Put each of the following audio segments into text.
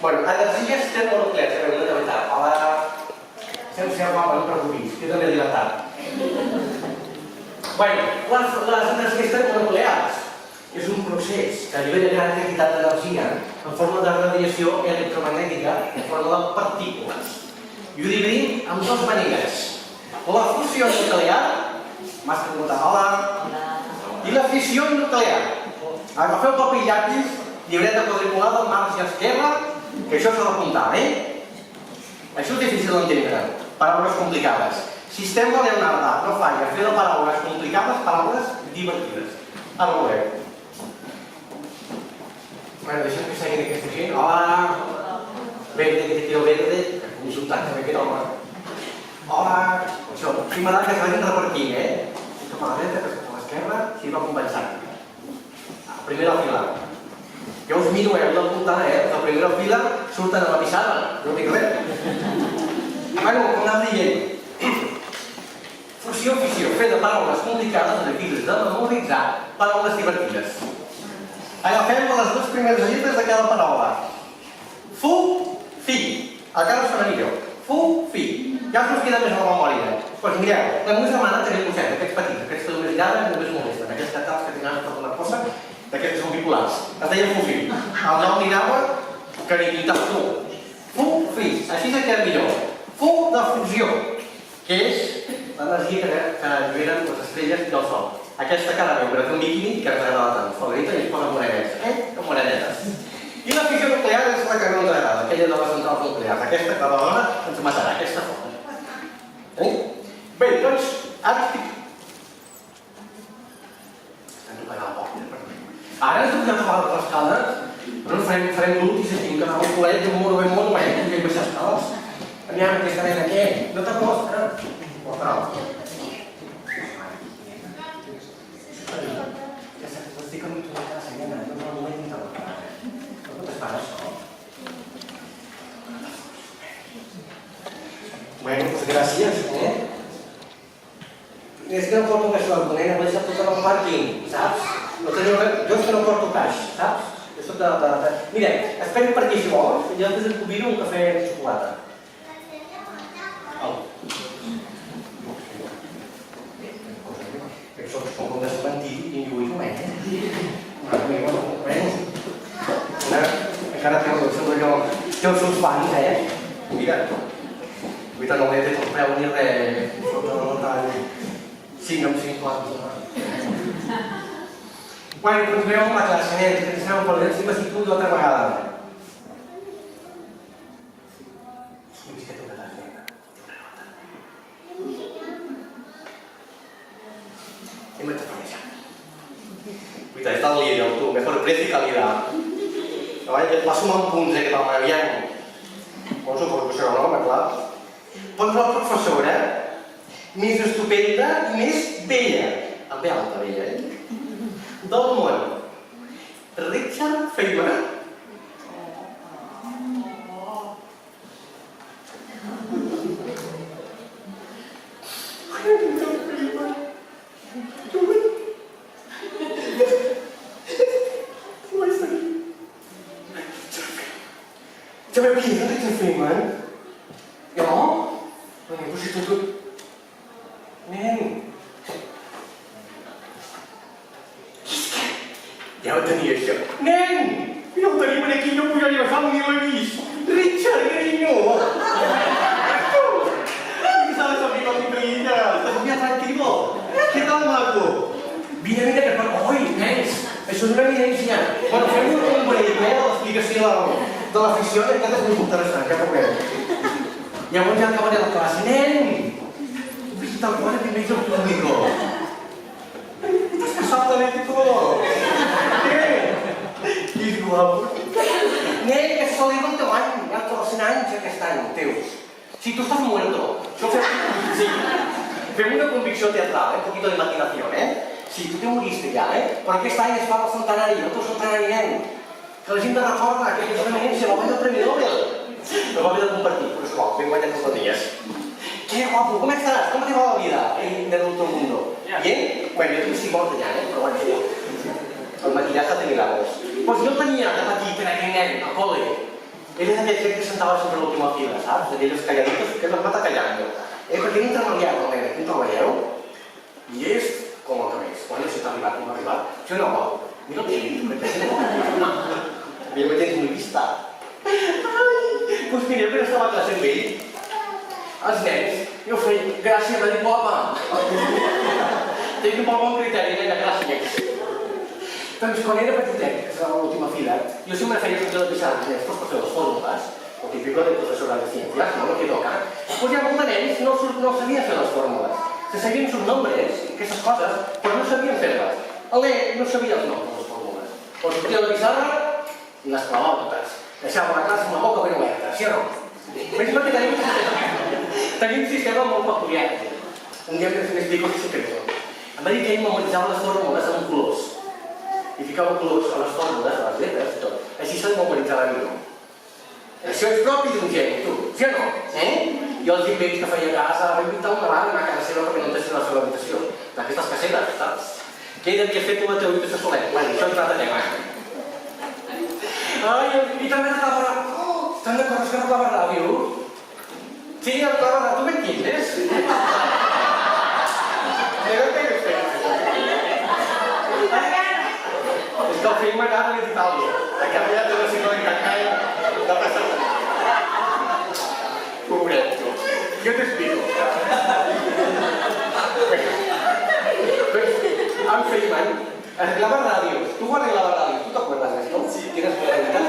Bueno, energies termonuclears, a veure, una veritat. Hola, sense guapa, no et preocupis, que també dilatat. Bueno, les energies termonuclears és un procés que allibera gran quantitat d'energia en forma de radiació electromagnètica en forma de partícules. I ho dividim en dues maneres. La fusió nuclear, m'has preguntat, hola, i la fissió nuclear. Agafeu paper i llapis, llibreta quadriculada, marge esquerra, que això s'ha d'apuntar, Això és difícil d'entendre, paraules complicades. Sistema Leonardo, no falla, fer de paraules complicades, paraules divertides. Ara ho veureu. Bueno, deixem que seguin aquesta gent. Hola! Verde, que te quiero verde. Consultant també aquest home. Hola! Això, si m'agrada que es vagin repartint, Si cap a la dreta, que cap a l'esquerra, si va compensant. Primera fila. Jo us miro, heu d'apuntar, La primera fila surten a la pissarra, no dic res. Bueno, com anava dient. Fusió-fissió, fer de paraules complicades, difícils de memoritzar, paraules divertides. Agafem les dues primeres lletres de cada paraula. Fu, fi. Encara sona millor. Fu, fi. Ja us queda més a la memòria. Doncs mireu, la meva germana també posem aquests petits, aquests que només llaven i només molesten. Aquests taps que tenen tota una cosa, d'aquests que són bipolars. Es deien fu, fi. El nom mirava que ni pintat fu. Fu, fi. Així se queda millor. Fu de fusió, que és l'energia que alliberen les estrelles del Sol. Aquesta cara veu, que té un biquini que ens agrada tant. Favorita i es posa morenetes. Com morenetes. I la fissió nuclear és la que no ens agrada, aquella de les centrals nuclears. Aquesta que la dona ens matarà, aquesta forma. Bé, doncs, ara estic... Estem tocant el poc, Ara ens hem de les escales, però farem l'últim aquí, que anava un colet, un moro ben molt, que hi baixar escales. Aviam, aquesta nena, què? No t'acosta? Portal. Estic amb tu a casa, nena, no m'ho vull ni tal. No t'es fas això. Bueno, doncs gràcies, És que no porto caix a la nena, vaig a posar al pàrquing, saps? Jo és que no porto caix, saps? Mira, espero per aquí si vols, i jo després et convido un cafè de xocolata. Com un despentit i lluís un encara té el seu allò, té els seus fans, Mira, avui no m'he fet el preu ni res, sota la tall 5 amb 50. Bueno, continuem amb la classe, que ens aneu per l'Elsi Basitud l'altra vegada. Está el líder, tú, mejor precio y calidad. Va sumar punts que tal m'aviam. No suposo que serà un home, clar. Doncs la professora, més estupenda i més bella, amb B alta bella, del món. Richard Feynman. Sabe qui és el Richard Feynman? Jo? Però si tu... Nen! Ja ho tenia, això. Nen! Ja ho tenim aquí, no puc arribar a ni l'he vist. Richard, carinyo! ¿Qué sabes, amigo, mi pequeña? ¿Estás muy atractivo? ¿Qué tal, maco? Mira, que... Oi, nens! Això és una evidència. Bueno, fem un break, l'explicació de l'afició, que és molt interessant, ja veureu. Llavors ja acabaré la classe. Nen! Visita el quadre primer del público. ¿Estás casado también, tú? ¿Qué? És guapo. Nen, que se celebra el teu any, ja tots els 100 anys aquest any, teus. Si tu estàs muerto. Fem una convicció teatral, un poquito de imaginación, Sí, tu te moriste ja, però aquest any es fa el centenari, el teu centenari, que la gent te recorda que aquesta eminència va guanyar el Premi Nobel. No va haver de compartir, però és igual, ben guanyat els dies. ¿Qué guapo? ¿Cómo estás? ¿Cómo te va la vida en el otro mundo? ¿Bien? Bueno, yo estoy muerto ya, però bueno, el maquillaje hace milagros. Pues jo tenia de petit en aquell nen, al col·le, Ell és aquell que sentava sempre a l'última fila, saps? D'aquelles calladitos que no mata callando. Perquè no treballeu, el nen, no treballeu? I és com el que més. Quan ja s'ha arribat, no ha arribat. Jo no vol. Mira el que he dit, perquè no vol. Jo me tens muy vista. Doncs mira, però estava a classe amb ell. Els nens, jo feia, gràcies, va dir papa. Tenia un molt bon criteri, deia gràcies. Doncs quan era petitet, que estava a l'última fila, jo sempre feia el de pisar els nens per fer les fórmules, el típico de professora de ciències, no? El que toca. Doncs hi ha molts de nens no sabien fer les fórmules. Se sabien sus nombres, aquestes coses, però no sabien fer-les. El nen no sabia els noms de les fórmules. Doncs sortia de la pissarra i les clavava totes. Deixava la classe amb la boca ben oberta, sí o no? Veig perquè tenim un sistema molt peculiar. Un dia m'explico el secret. Em va dir que ell memoritzava les fórmules amb colors. I ficava colors a les fórmules, a les lletres i tot. Així se li memoritzava millor. Això és propi d'un geni, tu. Sí o no? Jo els invents que feia a casa, vaig invitar una vegada a casa seva perquè no entessin la seva habitació. D'aquestes caseres, saps? Què havia fet tu a la teva habitació solet? Bé, això és un altre tema. Ai, i també reclava ràdio. Te'n recordes que reclava ràdio? Sí, reclava ràdio. Tu m'entiendes? Es que el fill m'acaba d'Itàlia. Acaba ja de la singularitat caia de passar. Pobret, tu. Jo t'explico. En Feynman arreglava ràdios. Tu arreglaves ràdios. Tu t'acuerdes d'això? Sí. Tienes claritat?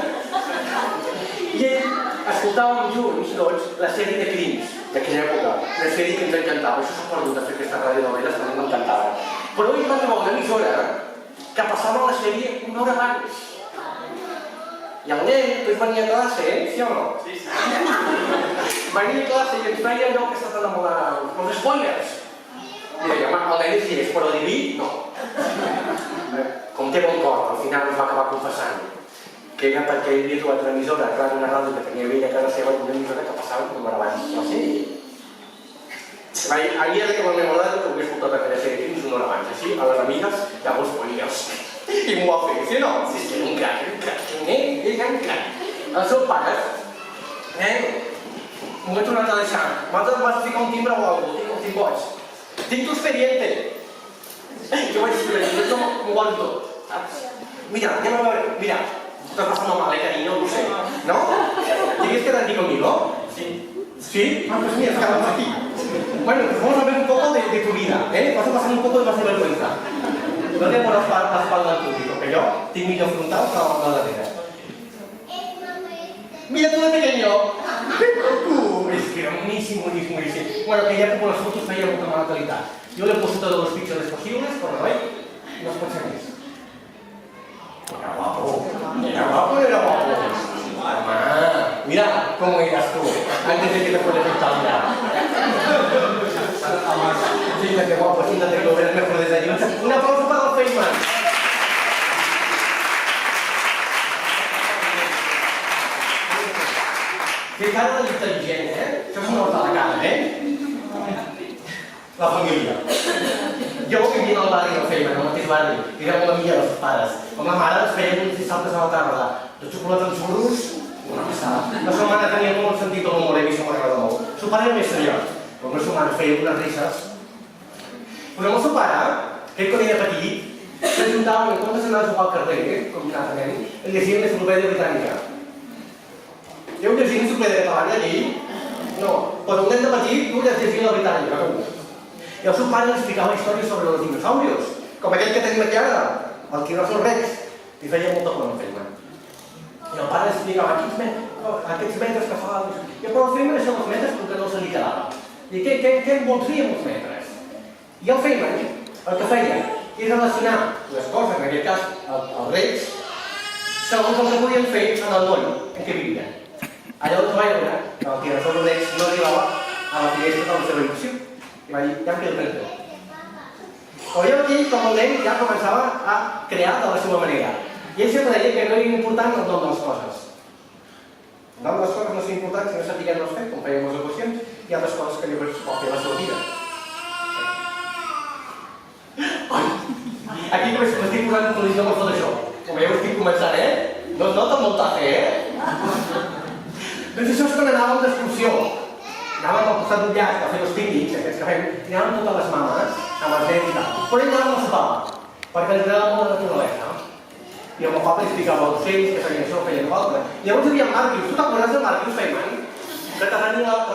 I ell escoltàvem junts, tots, la sèrie de crims d'aquella època. Una sèrie que ens encantava. Això s'ha perdut de fer aquestes radionovel·les, també m'encantava. Però ell va trobar una emissora que passava la sèrie una hora abans. I el nen, tu venia a classe, sí o no? Sí, sí. Venia a classe i ens feia allò que està tan enamorat, els spoilers. I deia, home, el nen és llest, però diví, no. Com té bon cor, al final ens va acabar confessant que era perquè ell havia trobat una emissora, clar, una ràdio que tenia ell a casa seva, una emissora que passava una hora abans la sèrie. Ahir era que m'ha memorat que ho havia escoltat aquella sèrie fins una hora abans, així, a les amigues, llavors ponies. I m'ho va fer, sí o no? Sí, sí, un crac, ell era un crac. Els seus pares, m'ho he tornat a deixar. Vas ficar un timbre o alguna cosa, tinc boig. Tinc tu expediente. Jo vaig dir, jo m'ho guardo tot, saps? Mira, anem a veure, mira, estás pasando mal, cariño, no sé, ¿no? ¿Quieres quedar aquí conmigo? Sí. ¿Sí? Ah, pues mira, quedamos aquí. Bueno, pues vamos a ver un poco de tu vida, ¿eh? Vas a pasar un poco de más de vergüenza. No te pones la espalda al público, que yo tengo millón frontal que la ladera. Mira tú de pequeño. Es que era buenísimo. Bueno, que ya como las fotos feia molta mala qualitat. Jo le he puesto todos los píxeles posibles, però no, no es pot ser més. Era guapo. Mamá, mira cómo eras tú antes de que te fueras a Italia. Fíjate guapo, siéntate que lo verás mejor desde allí. Un aplauso para los Feynman. Que cara d'intel·ligent, Això és una volta a la cara, La família. Jo vivia al barri del Feynman, al mateix barri, i era molt amiga dels pares. Amb la mare es feia uns dissabtes a la tarda de xocolata amb xurros, una passada. La seva mare tenia molt sentit de l'humor, i això m'agrada molt. El seu pare era més seriós, però el seu mare feia unes risses. Però amb el seu pare, que quan era petit, s'ajuntaven en comptes d'anar a jugar al carrer, com un altre nen, el llegien l'enciclopèdia britànica. Jo ho llegia l'enciclopèdia catalana allí? No, però un nen de petit no llegia la britànica, no. I el seu pare li explicava històries sobre els dinosaurios, com aquell que tenim aquí ara, el Tiranosaurus Rex. Li feia molta por al Feynman. I el pare li explicava aquests metres que fa... I però el Feynman deixava els metres com que no se li quedava. I què en voldria amb els metres? I el Feynman el que feia és relacionar les coses, en aquest cas els regs, segons el que podien fer en el món en què vivien. Allò es va veure que el Tiranosaurus Rex no arribava a la finestra de la seva habitació. I va dir, ja em quedo tranquil. Però jo aquí, com el nen, ja començava a crear de la seva manera. I ell sempre deia que no era important el nom de les coses. El nom de les coses no és important si no sapiguem-les fer, com fèiem les equacions, i altres coses que llavors pot fer la seva vida. Aquí m'estic posant en condició amb el Photoshop. Com veieu, estic començant, No es nota el muntatge, excursió. Anàvem al costat d'un llac a fer els pícnics, aquests que fem, i anàvem totes les mames, amb els nens i tal. Però ell anàvem a sopar, perquè ens agradava molt la naturalesa. I el meu papa li explicava als ocells que feien això, feien l'altre. Llavors hi havia Marcus. Tu t'acordes de Marcus Feynman? Que tenia la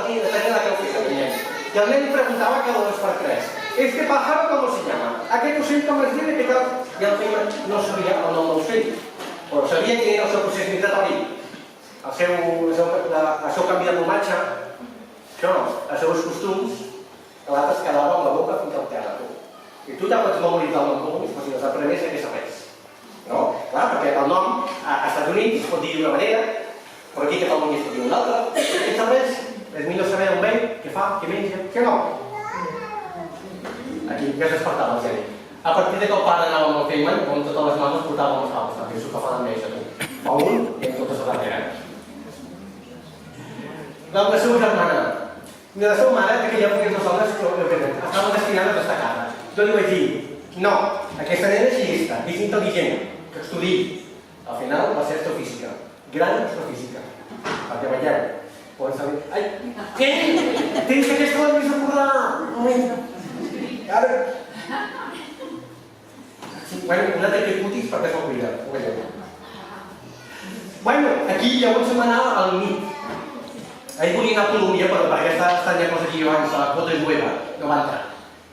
calceta, veiem. I el nen li preguntava cada 2 per 3. ¿Este pájaro cómo se llama? Aquest ocell com es diu i què tal? I el Feynman no sabia el nom de l'ocell, però sabia quin era el seu procés migratori, el seu canvi de plomatge, els seus costums, que l'altre es quedava amb la boca fins al terra. I tu ja pots memoritzar el nom comú, però si no saps res, que saps. No? Clar, perquè el nom als Estats Units es pot dir d'una manera, però aquí a Catalunya es pot dir d'una altra. I saps, és millor saber on ve, què fa, què menja, què no. Aquí ja es despertava el geni. A partir de que el pare anava amb el Feynman, on totes les mames portàvem els altres, perquè és el que fa d'enveja tu. O un i amb totes les darreres. La seva germana. La seva mare, que ja feien les dones, estaven destinades a estar a casa. Jo li vaig dir, no, aquesta nena és xilista, és intel·ligent, que estudi. Al final va ser astrofísica, gran astrofísica. Perquè veieu, poden saber... Ai, què? Tens aquesta la més acordar! Ara... Bueno, una de cutis perquè es va cuidar, ho veieu. Bueno, aquí llavors se'm anava al nit. Ell volia anar a Colòmbia, però per aquesta estranya cosa que jo abans, la quota jueva, no va entrar.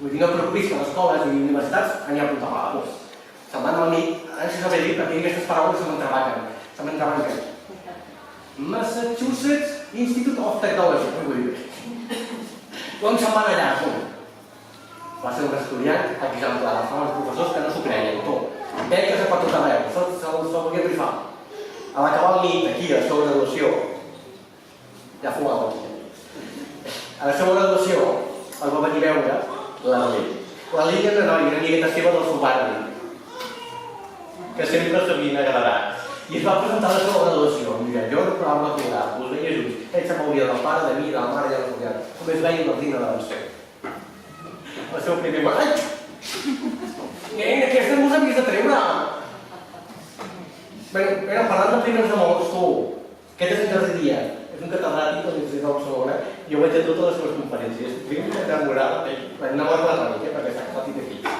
Vull dir, no et preocupis que a les escoles i universitats n'hi ha apuntava a la se'm va anar al nit, ara si sabia dir, perquè aquestes paraules se m'entrebanquen. Massachusetts Institute of Technology, vull dir. Com se'm va anar allà? Va ser un estudiant exemplar, estaven els professors que no s'ho creien, tot. Beques per tot arreu, se'l volien rifar. A l'acabar el nit, aquí, a la seva graduació, ja fumava aquí. A la seva graduació, el va venir a veure l'Arlí. L'Arlí era una noia, una amigueta seva del seu barri, que sempre s'havien agradat. I es va presentar a la seva graduació. Em deia, jo no provava la cura, us veia junts. Ell se'n mouria del pare, de mi, de la mare i de la collada. Només veia la dina de l'encer. El seu primer mà, ai! Nen, aquesta no us havies de treure! Bé, parlant de primers amors, tu, aquest és un tercer dia. És un catedràtic de l'Institut de Barcelona i jo vaig a totes les seves conferències. Vinc enamorada d'ell. M'enamoro de la mica perquè s'ha casat i té fills.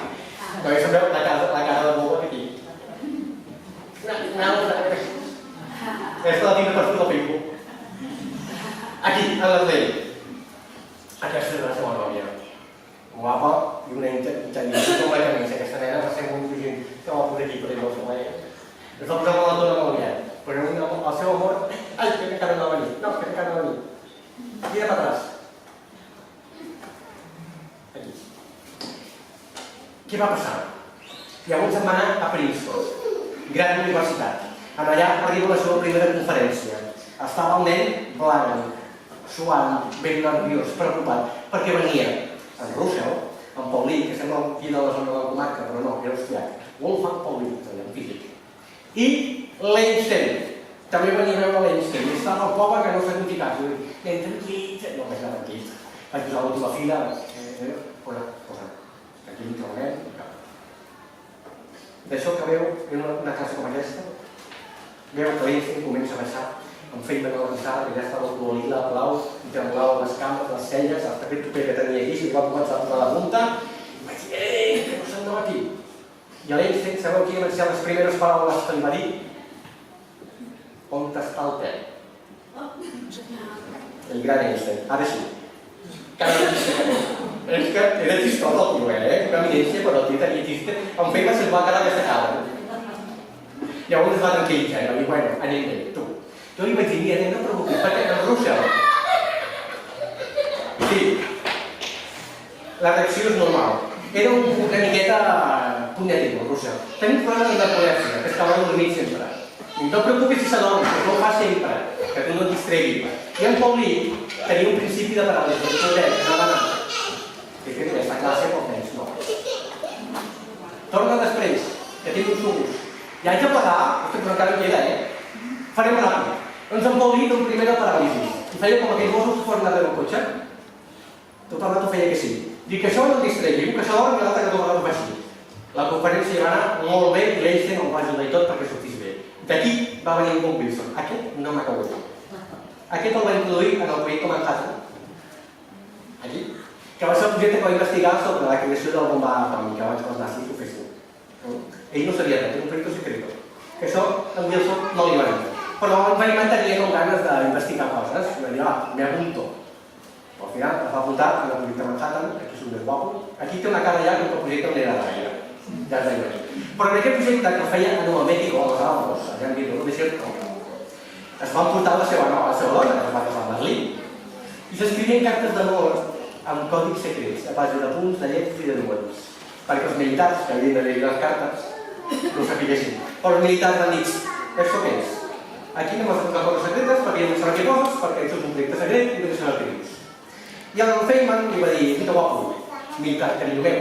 Perquè se'm veu la cara de boba aquí. Aquesta la tinc per tot el Facebook. Aquí, a l'Ardell. Aquesta és la seva nòvia. Guapa i una intel·ligència com la camisa. Aquesta nena va ser molt intel·ligent. Que va posar aquí per ell, no sé mai. Es va posar molt a dona molt aviat. Però el seu amor... Ai, que encara no va venir. No, que encara no va venir. Mira per atràs. Aquí. Què va passar? Llavors em va anar a Princeton, gran universitat. Allà arriba la seva primera conferència. Estava el nen blanc, suant, ben nerviós, preocupat, perquè venia en Russell, en Paulí, que sembla un fill de la zona de la comarca, però no, era austriac. Wolfgang Paulí, en físic. I l'Einstein. També venia a veure l'Einstein. I estava el pobre que no s'ha notificat. Nen, tranquil·lit. No, més tranquil·lit. Vaig posar l'última fila. Posa. Tranquil·lit, treballem. D'això que veu en una classe com aquesta, veu que l'Einstein comença a baixar amb Feynman a l'avançada, que ja estava el color lila, blau, i tremolava les cames, les celles, el tapet toper que tenia aquí, i va començar a posar la punta, i vaig dir, que no se'n anava aquí. I a l'Einstein, sabeu qui van ser les primeres paraules que li va dir? On està el te? El gran Einstein. Ara sí. És que era xistós el tio, una eminència, però el tio tenia xiste. En Feynman se'l va quedar aquesta cara. Llavors es va tranquil·litzar i va dir, bueno, anem bé, tu. Jo li vaig dir, mira, no et preocupis, perquè en Russell... Sí, la reacció és normal. Era una miqueta punyetiu, el Russell. Tenim problemes d'epilèpsia, que es acaben dormint sempre. I no et preocupis si s'adorm, que no ho fa sempre, que tu no et distregui. I en Paulí tenia un principi de paràlisi, que no va anar. I que aquesta classe pot menys, no. Torna després, que tinc uns núvols. I haig de pagar, però encara em queda, Farem ràpid. Doncs en Paulí té un primer de paràlisi. I feia com aquells gossos que foren darrere del cotxe. Tot el rato feia que sí. Dic que això no el distregui, que s'adorm i l'altre que tot el rato fa així. La conferència va anar molt bé i l'Einstein el va ajudar i tot perquè sortís bé. D'aquí va venir en Bob Wilson. Aquest no m'ha cagut. Aquest el va introduir en el projecte Manhattan, aquí, que va ser el projecte que va investigar sobre la creació de la bomba atòmica abans que els nazis ho fessin. Ell no sabia res, era un projecte secret. Que això en Wilson no li va dir. Però en Feynman tenia com ganes d'investigar coses, i va dir, me apunto. Al final es va apuntar en el projecte Manhattan, aquí és un més guapo. Aquí té una cara ja que el projecte no era gaire. Ja es deia. Però en aquest projecte que el feia a Nuevo México, a los Alamos, allà en Guido, es van portar la seva dona, que es va casar a Berlín, i s'escrivien cartes d'amor amb còdics secrets, a base de punts, de lletres i de números, perquè els militars que havien de llegir les cartes no ho sapiguessin. Però els militars van dir, això què és? Aquí anem a fer coses secretes perquè no saben què coses, perquè això és un projecte secret i no sé el que dius. I el Feynman li va dir, mira guapo, militar, carinyo meu,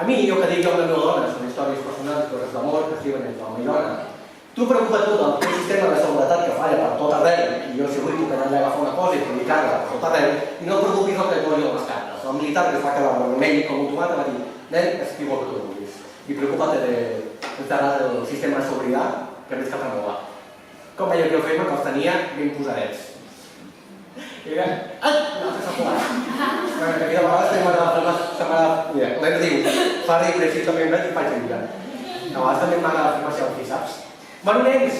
a mi, jo que dic jo amb la meva dona, són històries personals, coses d'amor, que escriuen entre home i dona, tu preocupa't tot del sistema de seguretat que falla per tot arreu, i jo si avui puc anar a agafar una cosa i publicar-la per tot arreu, i no et preocupis el que posi a les cartes. El militar que es va quedar vermell com un tomat va dir, nen, escriu el que tu vulguis, i preocupa't del sistema de seguretat que veig que renovar. Com veia que el Feynman els tenia ben posadets. I era, ai, no, s'ha posat. Que de vegades tenim l'hem de dir, fa riure així també em veig i faig riure. A vegades també m'agrada fer marxar aquí, saps? Bueno, nens,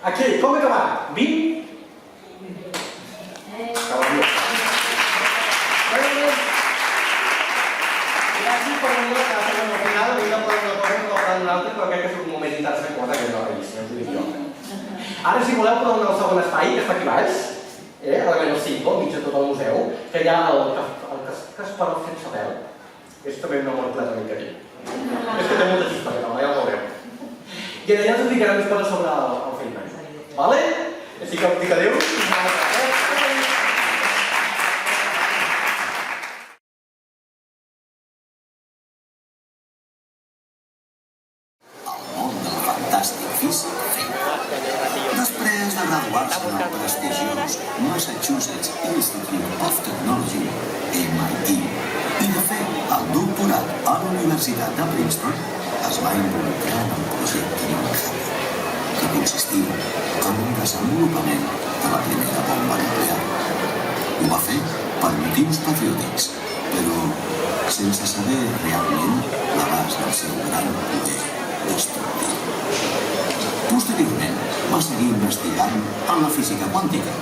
aquí, com he acabat? 20? Gràcies per venir a la casa, al final vinc a parlar una cosa, no parlar d'una altra, però crec que és un moment interessant que que no l'he vist, ja us ho dic jo. Ara, si voleu, podeu anar al segon espai, que està aquí baix, a la Menor 5, al mig de tot el museu, que hi ha el Kasparov sense vel. És també un amor platònic aquí. És que té molta xispa, ja ho veureu. I allà us explicaré més coses sobre el Feynman. Vale? Així que us dic adéu. El món del fantàstic físic Feynman. Després de graduar-se en el prestigiós Massachusetts Institute of Technology, MIT, i de fer el doctorat a la Universitat de Princeton, es va involucrar en el projecte Manhattan, que consistia en el desenvolupament de la primera bomba nuclear. Ho va fer per motius patriòtics, però sense saber realment l'abast del seu gran poder destructiu. Posteriorment, va seguir investigant en la física quàntica,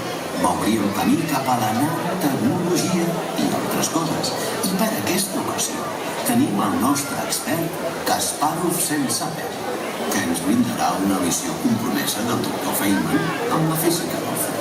va obrir el camí cap a la nanotecnologia i altres coses. I per aquesta ocasió tenim el nostre expert Kasparov sense vel, que ens brindarà una visió compromesa del Dr. Feynman amb la física del futur.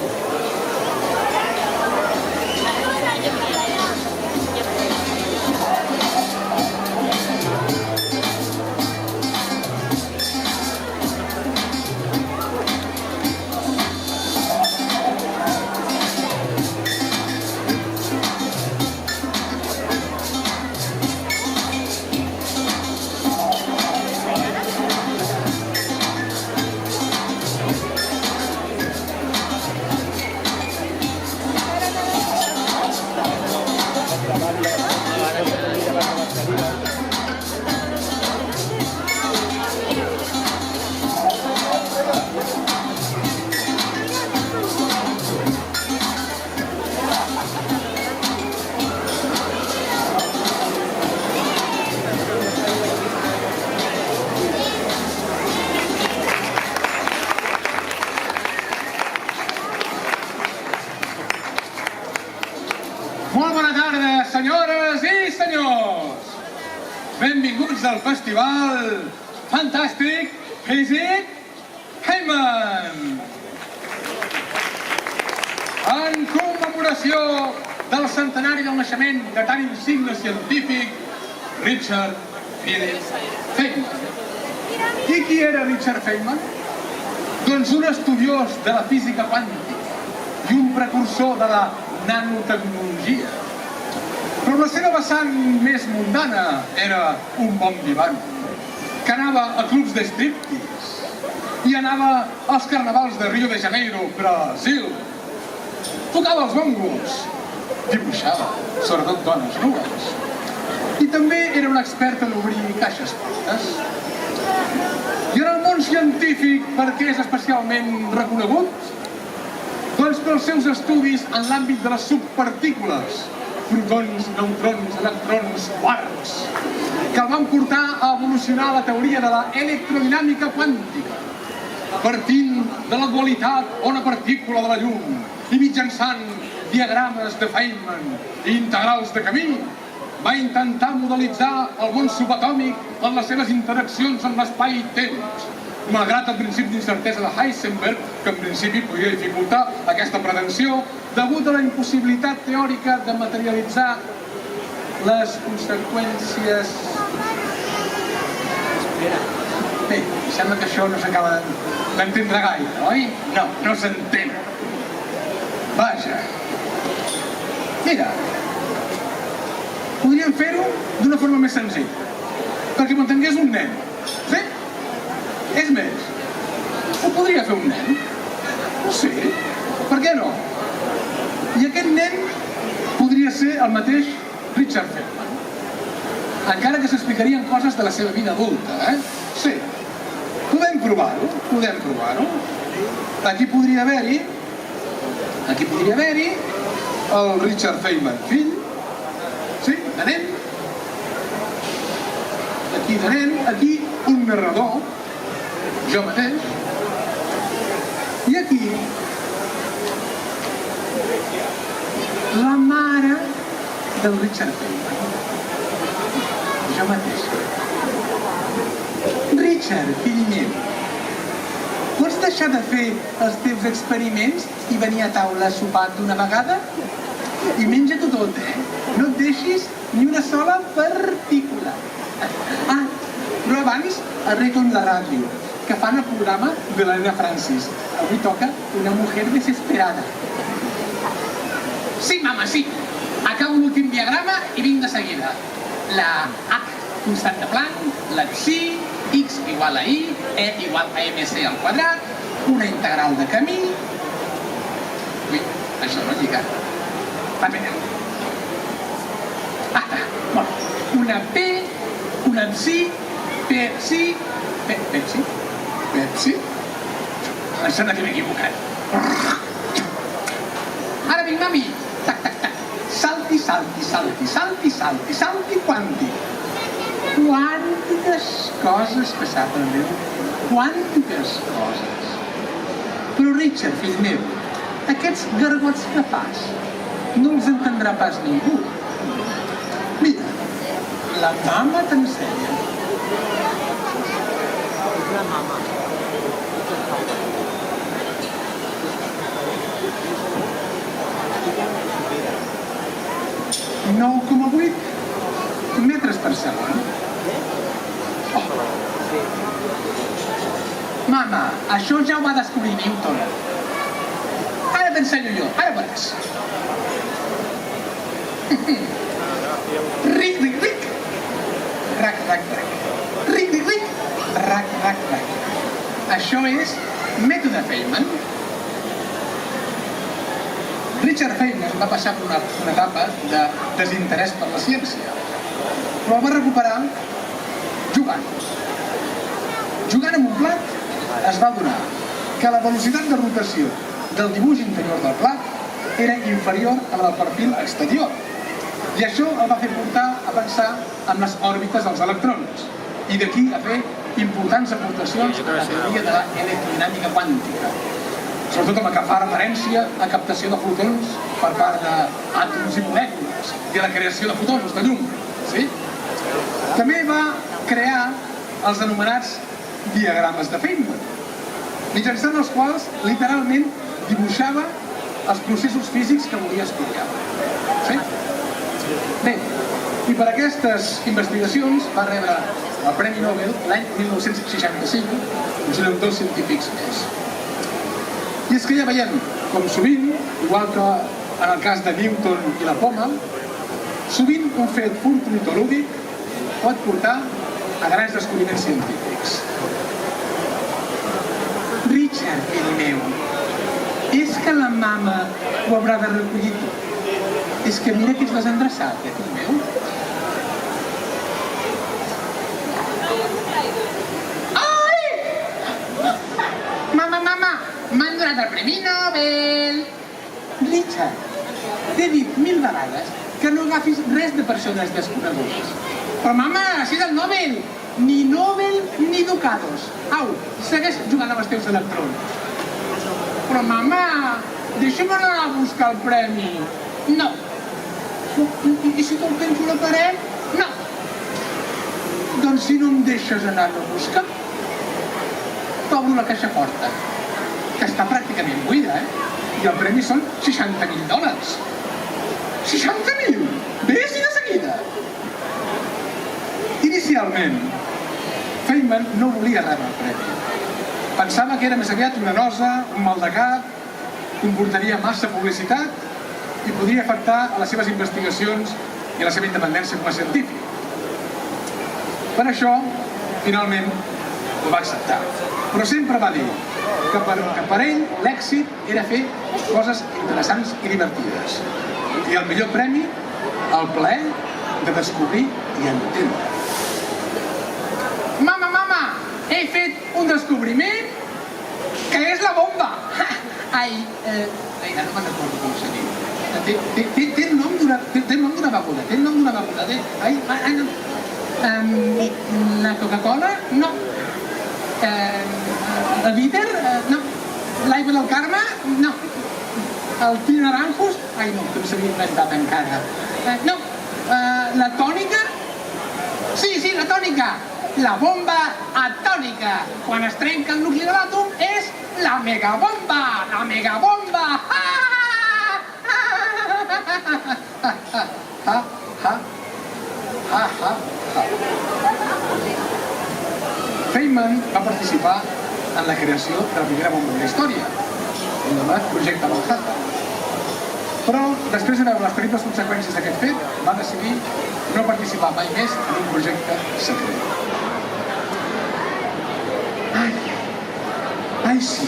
Molt bona tarda, senyores i senyors! Benvinguts al festival Fantàstic Físic Feynman! En commemoració del centenari del naixement de tan insigne científic, Richard Philip Feynman. I qui era Richard Feynman? Doncs un estudiós de la física quàntica i un precursor de la nanotecnologia. Però la seva vessant més mundana era un bon vivant, que anava a clubs de striptease i anava als carnavals de Rio de Janeiro, Brasil. Tocava els bongos, dibuixava, sobretot dones nues. I també era un expert en obrir caixes fortes. I en el món científic, per què és especialment reconegut? Doncs pels seus estudis en l'àmbit de les subpartícules, protons, neutrons, electrons, quarks, que el van portar a evolucionar la teoria de la electrodinàmica quàntica, partint de la dualitat o una partícula de la llum i mitjançant diagrames de Feynman i integrals de Camí, va intentar modelitzar el món subatòmic en les seves interaccions amb l'espai i temps, malgrat el principi d'incertesa de Heisenberg, que en principi podria dificultar aquesta pretensió, degut a la impossibilitat teòrica de materialitzar les conseqüències... Bé, sembla que això no s'acaba d'entendre gaire, oi? No, no s'entén. Vaja. Mira, podríem fer-ho d'una forma més senzilla, perquè m'ho entengués un nen, sí? És més, ho podria fer un nen? No sé, per què no? I aquest nen podria ser el mateix Richard Feynman, encara que s'explicarien coses de la seva vida adulta, Sí, podem provar-ho, Aquí podria haver-hi el Richard Feynman fill, sí, de nen, aquí un narrador, jo mateix, i aquí la mare del Richard Feynman, jo mateix. Richard, fill meu, pots deixar de fer els teus experiments i venir a taula a sopar d'una vegada? I menja-t'ho tot, No et deixis ni una sola partícula. Ah, però abans arreglo amb la ràdio, que fan el programa de l'Helena Francis. Avui toca Una mujer desesperada. Sí, mama, sí. Acabo l'últim diagrama i vinc de seguida. La H constant de Planck, la psi, x igual a y, e igual a mc al quadrat, una integral de Camí... Ui, això no lliga. Espera. Bueno, una P, una psi, Pepsi... Pepsi? Em sembla que m'he equivocat. Ara vinc, mami. Tac, tac, tac. Salti, quàntic. Quàntiques coses que s'aprendeu. Quàntiques coses. Però, Richard, fill meu, aquests gargots que fas no els entendrà pas ningú. Mira, la mama t'ensenya. La mama. Nou coma 8 metres per segon. Mama, això ja ho va descobrir Newton. Ara t'ensenyo jo, ara veuràs. Ric, ric, ric. Rac, rac, rac. Ric, ric, ric. Rac, rac, rac. Això és mètode Feynman. Richard Feynman va passar per una etapa de desinterès per la ciència, però el va recuperar jugant. Jugant amb un plat es va adonar que la velocitat de rotació del dibuix interior del plat era inferior a la del perfil exterior, i això el va fer portar a pensar en les òrbites dels electrons, i d'aquí a fer importants aportacions a la teoria de la electrodinàmica quàntica, sobretot amb el que fa referència a captació de fotons per part d'àtoms i molècules i a la creació de fotons, de llum. Sí? També va crear els anomenats diagrames de Feynman, mitjançant els quals literalment dibuixava els processos físics que volia explicar. Sí? Bé, i per aquestes investigacions va rebre el Premi Nobel l'any 1965, doncs eren 2 científics més. I és que ja veiem com sovint, igual que en el cas de Newton i la poma, sovint un fet fortuït o lúdic pot portar a grans descobriments científics. Richard, fill meu, és que la mama ho haurà de recollir tot. És que mira que és desendreçat, fill meu. Ai! Mama, m'han donat el Premi Nobel! Richard, t'he dit 1000 vegades que no agafis res de persones desconegudes. Però, mama, així és el Nobel. Ni Nobel ni Ducados. Au, segueix jugant amb els teus electrons. Però, mama, deixa'm anar a buscar el premi. No. I si te'l penso a la paret? No. Doncs si no em deixes anar-lo a buscar, t'obro la caixa forta, que està pràcticament buida, I el premi són $60.000. 60.000! Vés-hi de seguida! Inicialment, Feynman no volia rebre el premi. Pensava que era més aviat una nosa, un mal de cap, comportaria massa publicitat i podria afectar a les seves investigacions i a la seva independència com a científic. Per això, finalment, ho va acceptar. Però sempre va dir que per ell l'èxit era fer coses interessants i divertides. I el millor premi, el plaer de descobrir i entendre. Mama, he fet un descobriment que és la bomba. Ai, no me'n recordo com se diu. Té el nom d'una beguda. La Coca-Cola? No. El Bitter? No. L'aigua del Carme? No. El Tino Naranjos? Ai, no, que no s'havia inventat encara. No. La tònica? Sí, la tònica. La bomba atòmica. Quan es trenca el nucli de l'àtom és la megabomba! La megabomba! Feynman va participar en la creació de la primera bomba de la història, anomenat Projecte Manhattan. Però, després de veure les terribles conseqüències d'aquest fet, va decidir no participar mai més en un projecte secret. Ai, sí,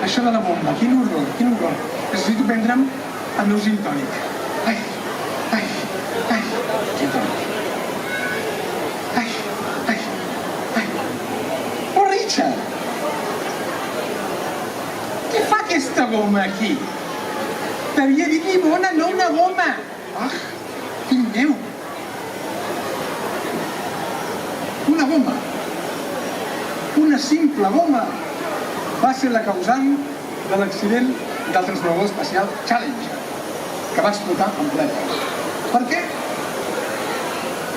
això de la bomba, quin horror. Necessito prendre'm el meu gin tònic. Gin tònic. Oh, Richard! Què fa aquesta goma aquí? T'havia dit llimona, no una goma. Fill meu. Una goma. Una simple goma va ser la causant de l'accident del transbordador espacial Challenger, que va explotar en ple vol. Per què?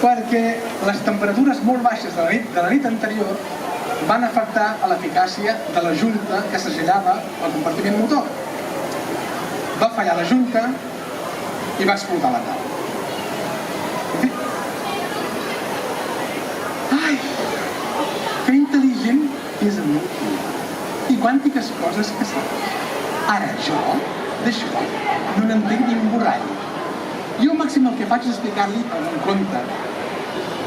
Perquè les temperatures molt baixes de la nit anterior van afectar a l'eficàcia de la junta que segellava el compartiment motor. Va fallar la junta i va explotar la nau. Ai, que intel·ligent és el meu fill. I quàntiques coses que sap. Ara jo, d'això, no n'entenc ni un borrall. Jo màxim el que faig és explicar-li el meu conte.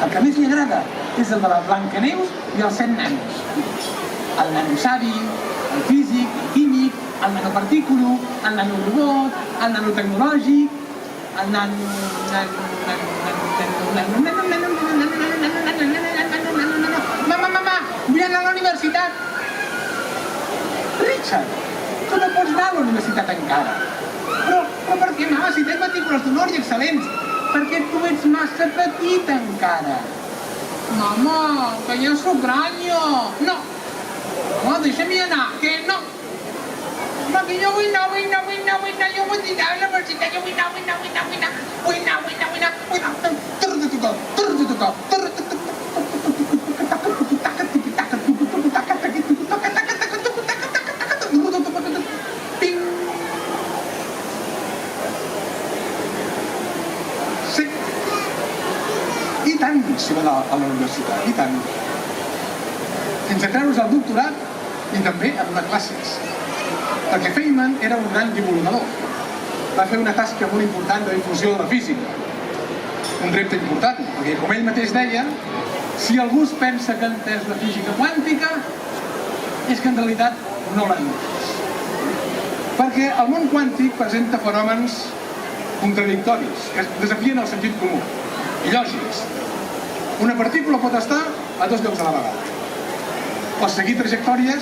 El que més li agrada és el de la Blancaneus i els 7 nanos. El nano savi, el físic, el químic, el nanopartículo, el nanorobot, el nanotecnològic, el Mama, vull anar a la universitat. Richard, tu no pots anar a la universitat encara. Però per què, mama, si tens matrícules d'honor i excel·lents? Perquè tu ets massa petit encara. Mama, que ja soc gran jo. No. Mama, deixa'm-hi anar, que no. Mama, que jo vull anar, jo vull anar a la universitat, jo vull anar. Sí. I tant s'hi va anar a la universitat, i tant. Fins a treure's el doctorat i també a donar classes. Perquè Feynman era un gran divulgador. Va fer una tasca molt important de difusió de la física. Un repte important, perquè com ell mateix deia, si algú es pensa que ha entès la física quàntica, és que en realitat no l'ha entès. Perquè el món quàntic presenta fenòmens contradictoris, que desafien el sentit comú, i lògics. Una partícula pot estar a 2 llocs a la vegada, o seguir trajectòries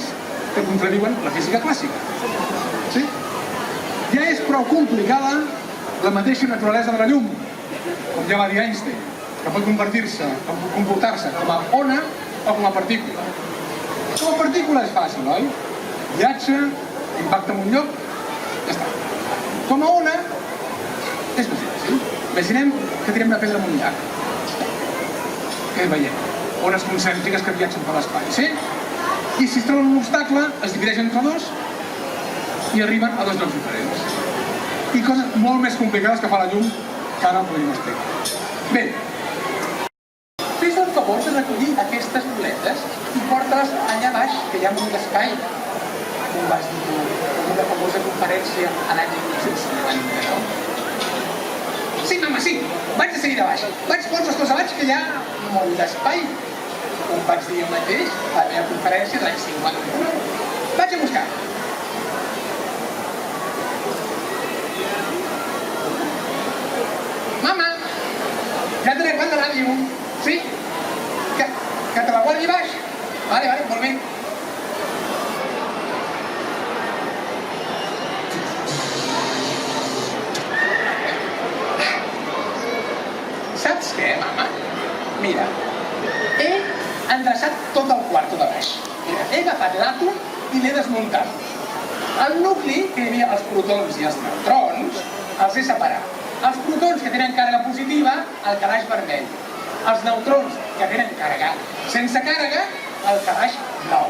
que contradiuen la física clàssica. Sí? Ja és prou complicada la mateixa naturalesa de la llum, com ja va dir Einstein, que pot comportar-se com a ona o com a partícula. Com a partícula és fàcil, oi? Viatge, impacta en un lloc, ja està. Com a ona és més fàcil. Imaginem que tirem una pedra en un llac. Què veiem? Ones concèntriques que viatgen per l'espai, sí? I si es troben un obstacle, es divideix entre dos i arriben a dos llocs diferents. I coses molt més complicades que fa la llum que ara podríem explicar. Bé, fes el favor de recollir aquestes boletes i porta-les allà baix, que hi ha molt d'espai. Com vas dir tu, en una famosa conferència a l'any 1999. Sí, mama, sí, vaig de seguida baix. Vaig posar les coses a baix, que hi ha molt d'espai. Com vaig dir jo mateix, a la meva conferència de l'any 51. Vaig a buscar. Mama, ja te n'he quan de ràdio. Sí? Que te la guardi baix? Vale, molt bé. Saps què, mama? Mira, he endreçat tot el quarto de baix. Mira, he agafat l'àtom i l'he desmuntat. El nucli, que hi havia els protons i els neutrons, els he separat. Els protons que tenen càrrega positiva, al calaix vermell. Els neutrons que tenen càrrega sense càrrega, al calaix blau.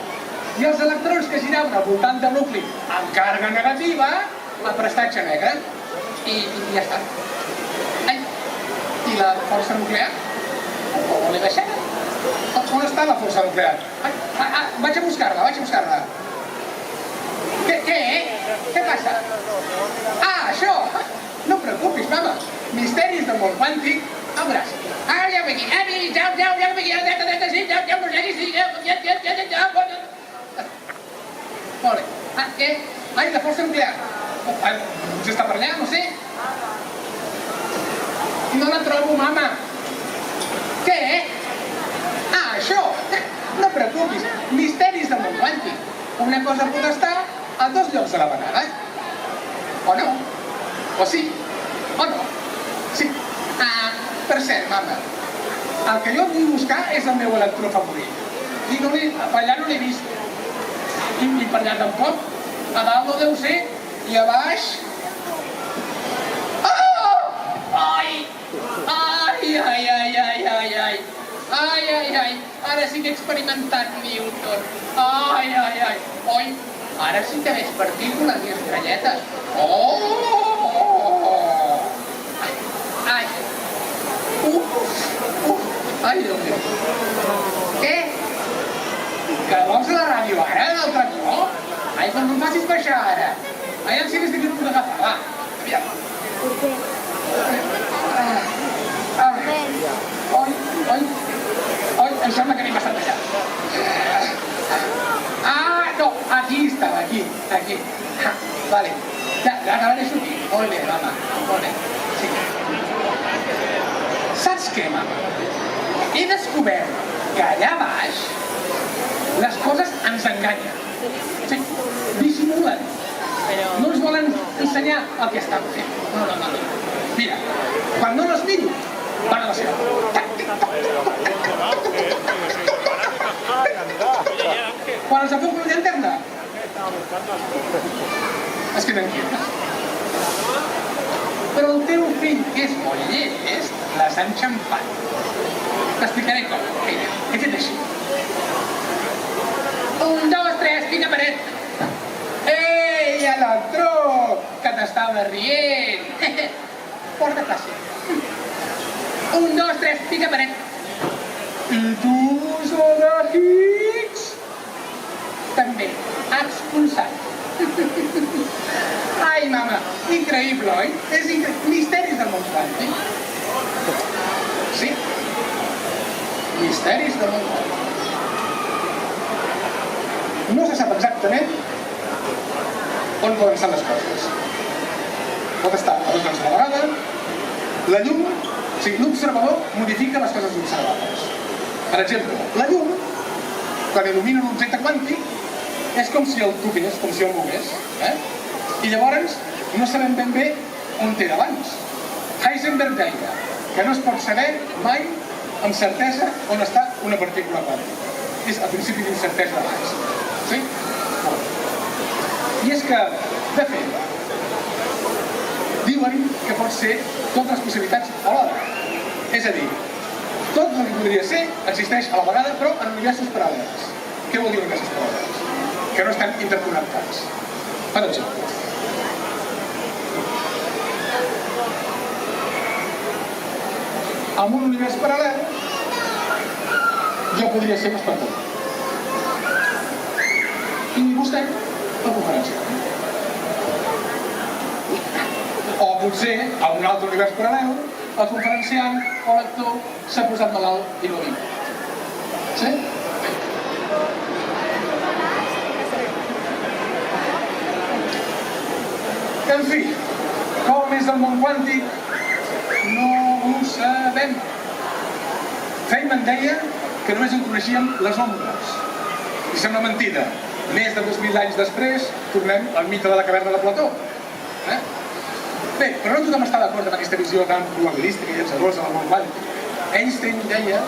I els electrons que giraven al voltant del nucli amb càrrega negativa, al prestatge negre. I ja està. I la força nuclear? On l'he deixat? On està la força nuclear? Vaig a buscar-la, Què? Què passa? Això! No et preocupis, mama. Misteris del món quàntic, a veuràs. Ja ve aquí, Molt bé. Què? La força nuclear. Potser està per allà, no sé. No la trobo, mama. Què? Això! No et preocupis. Misteris del món quàntic. Una cosa pot estar a dos llocs a la vegada. O no. O sí. O no. Sí. Per cert, mama, el que jo vull buscar és el meu electró favorit. I per allà no l'he vist. I per allà tampoc. A dalt no deu ser. I a baix... Ai! Ara sí que he experimentat Newton. Oi, ara sí que veig partícules i estrelletes. Ai, Déu meu. Què? Que vols la ràdio ara, l'altre cop? Però no em facis baixar ara. Aviam si des d'aquí et puc agafar, va. Aviam. Oi, em sembla que anem bastant allà. No, aquí estava, aquí. Vale, ja acabaré sortint. Molt bé, mama, molt bé. Sí. Saps què, mama? He descobert que allà baix les coses ens enganyen. Sí, dissimulen. No ens volen ensenyar el que estan fent. No. Mira, quan no les miro, van a la seva. Quan els enfoco la llanterna, es queden quietes. Però el teu fill, que és molt llest, les ha enxampat. T'explicaré com. Mira, he fet així. 1, 2, 3, pica paret. Ei, electró, que t'estava rient. Porta classe. 1, 2, 3, pica paret. I tu, zona Higgs? També, expulsat. Ai, mama, increïble, oi? És increïble. Misteris del món quàntic. Sí? Misteris del món quàntic. No se sap exactament on poden estar les coses. Pot estar a dos llocs a la vegada. La llum, o sigui, l'observador modifica les coses observades. Per exemple, la llum, quan il·lumina un objecte quàntic, és com si el toqués, com si el mogués. I llavors no sabem ben bé on era abans. Heisenberg deia que no es pot saber mai amb certesa on està una partícula quàntica. És el principi d'incertesa de Heisenberg. Sí? I és que, de fet, diuen que pot ser totes les possibilitats alhora. És a dir, tot el que podria ser existeix a la vegada, però en universos paral·lels. Què vol dir universos paral·lels? Que no estan interconnectats. Per exemple, en un univers paral·lel jo podria ser un espectador i vostè el conferenciant. O potser a un altre univers paral·lel el conferenciant o l'actor s'ha posat malalt i no viu. Sí? En fi, com és el món quàntic no ho sabem. Feynman deia que només en coneixíem les ombres. I sembla mentida. Més de 2000 anys després tornem al mite de la caverna de Plató. Bé, però no tothom està d'acord amb aquesta visió tan probabilística i encerosa del món quàntic. Einstein deia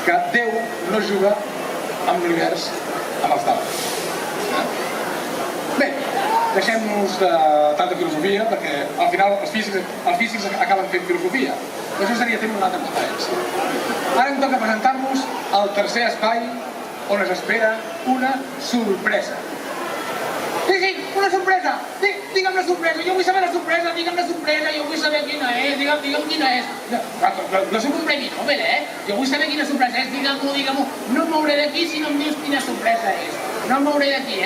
que Déu no juga amb l'univers amb els daus. Bé, deixem-nos de tanta filosofia, perquè al final els físics acaben fent filosofia. Però això seria tenir una altra conferència. Ara em toca presentar-vos el tercer espai on es espera una sorpresa. Sí, una sorpresa! Digue'm la sorpresa, jo vull saber la sorpresa, digue'm la sorpresa, jo vull saber quina és, digue'm quina és. No soc un premi Nobel, Jo vull saber quina sorpresa és, digue'm-ho. No em mouré d'aquí si no em dius quina sorpresa és. No em mouré d'aquí,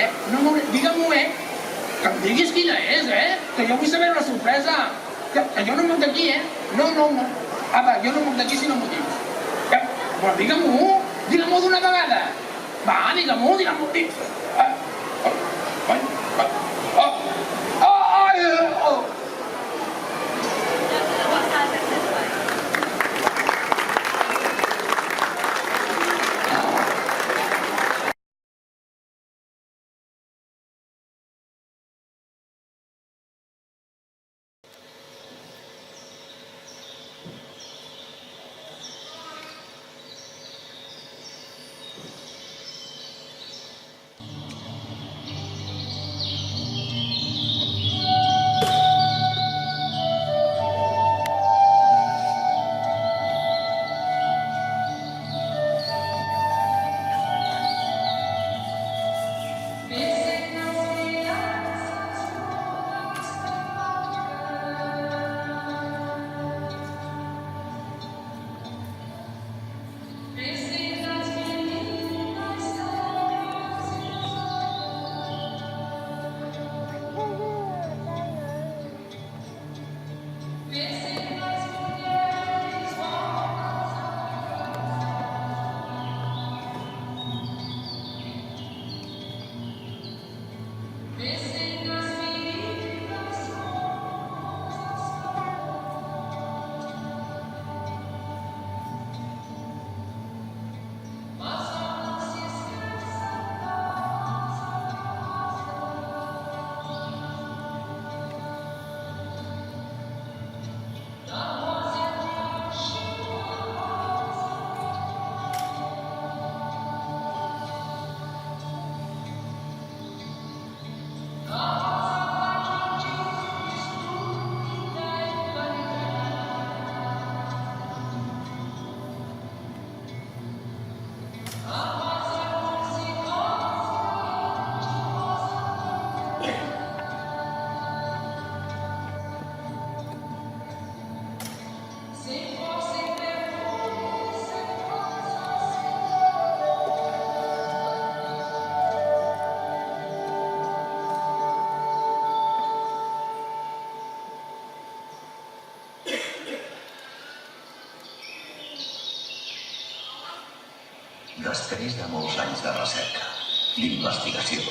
Digue'm-ho, Que em diguis quina és, Que jo vull saber la sorpresa. Que jo no em moc d'aquí, No. Apa, jo no em moc d'aquí si no m'ho dius. Però digue'm-ho d'una vegada. Va, digue'm-ho. Després de molts anys de recerca, d'investigació,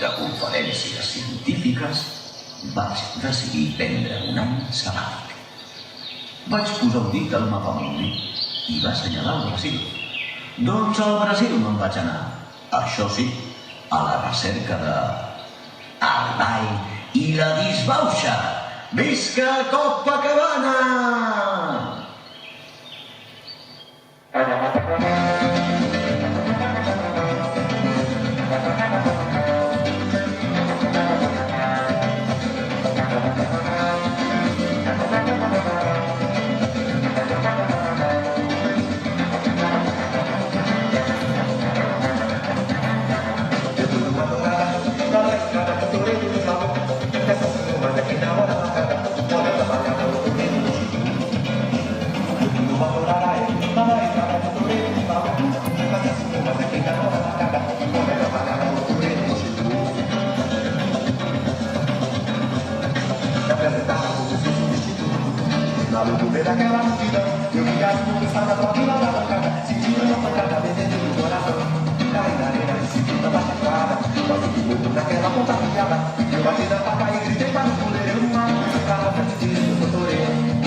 de conferències científiques, vaig decidir prendre un any sabàtic. Vaig posar un dit al mapa mundi i va assenyalar el Brasil. Doncs al Brasil no em vaig anar. Això sí, a la recerca de... el ball i la disbauxa. Visca Copacabana! Daquela multidão, eu vi as nuvens na própria da bancada, sentindo uma pancada dentro do coração. Caí na arena e segui na bate-quadra, quase que morro naquela ponta piada. Eu bati na faca e gritei para o fuleiro, uma música na frente disso, doutoreiro.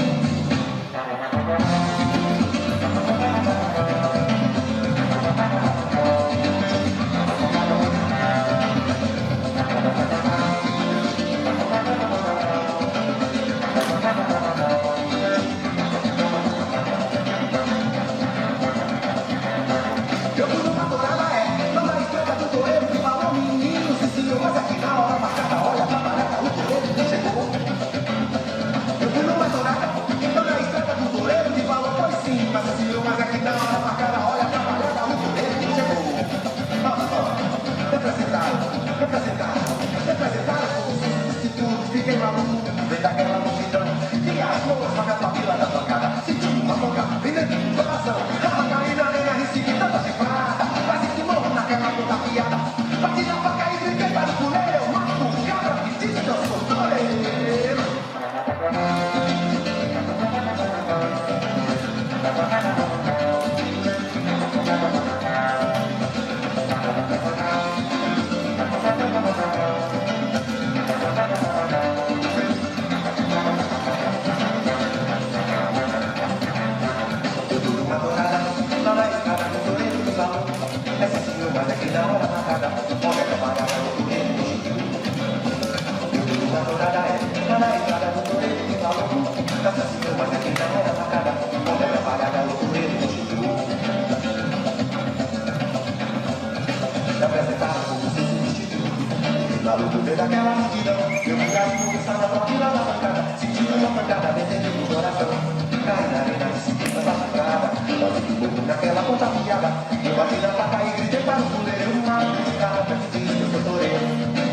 Daquela multidão, eu vi as nuvens na própria da bancada, sentindo uma pancada dentro do coração. Caí na arena e segui na bate-quadra, quase que morro naquela ponta piada. Eu bati na faca e gritei para o fuleiro, uma música na frente disso, eu sou doutoreiro.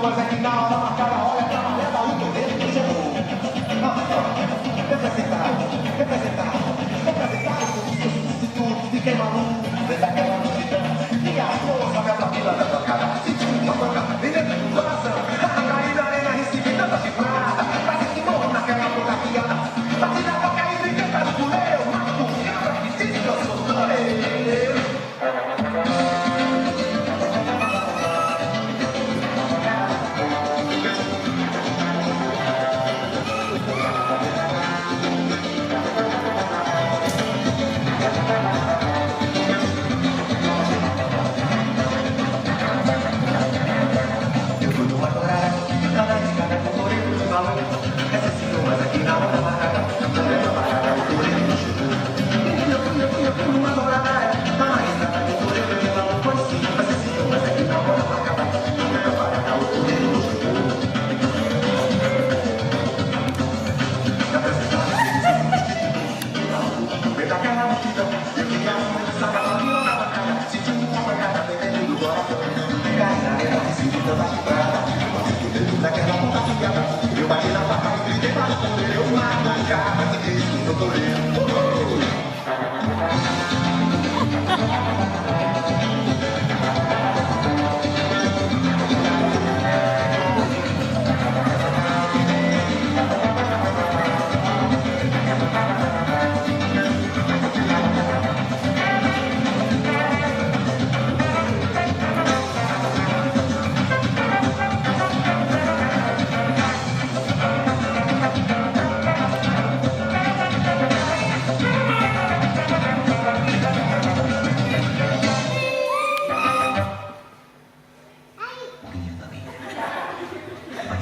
Mas é que na hora marcada, olha pra maleta, o poder chegou. Representado, substituto, fiquei maluco, vem daquela multidão. E a força, minha papila da bancada, sentindo uma pancada, vem dentro do coração. Caí na arena, recebi tanta chifrada, quase que morro naquela ponta piada. Bati na faca e brinquei para o fuleiro, mato, cabra, que diz que eu sou doutoreiro.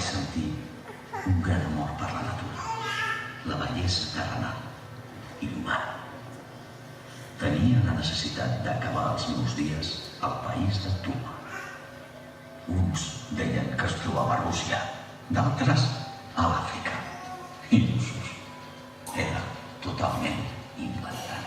vaig sentir un gran amor per la natura, la bellesa terrenal i humana. Tenia la necessitat d'acabar els meus dies al país de Tuma. Uns deien que es trobava a Rússia, d'altres a l'Àfrica. Il·lusos. Era totalment inventat.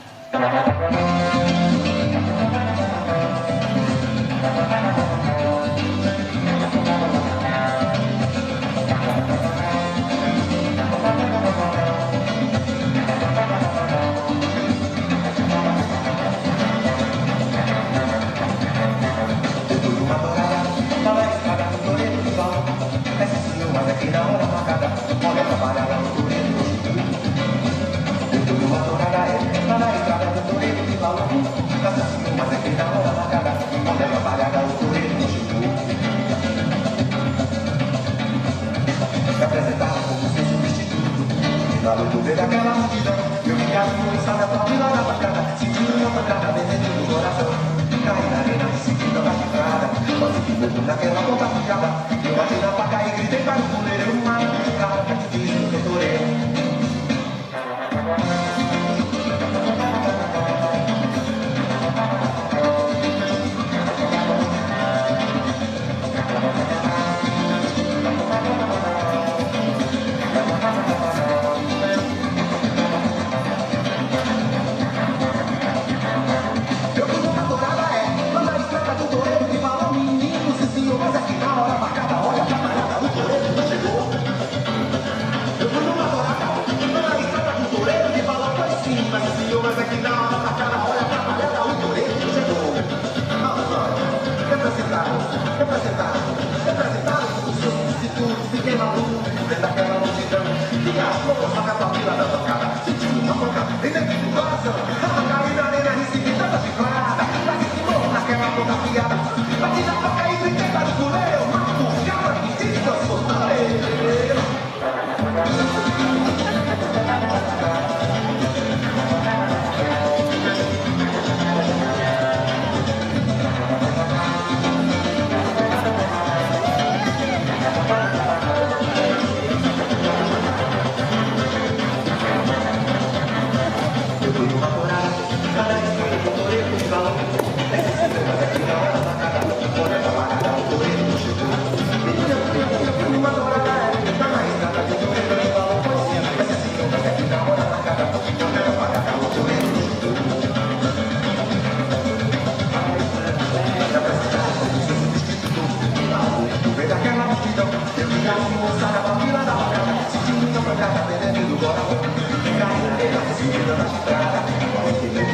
Daquela multidão, eu me casmo, sabe a tua vila na bancada, sentindo uma pancada dentro do coração. Caí na arena e sentindo a estrada, quase que bobo naquela ponta fechada. Eu bati na faca e gritei para o fuleiro, uma cara que te diz no doutoreiro.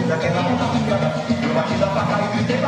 Daquela ponta, eu bati na faca e gritei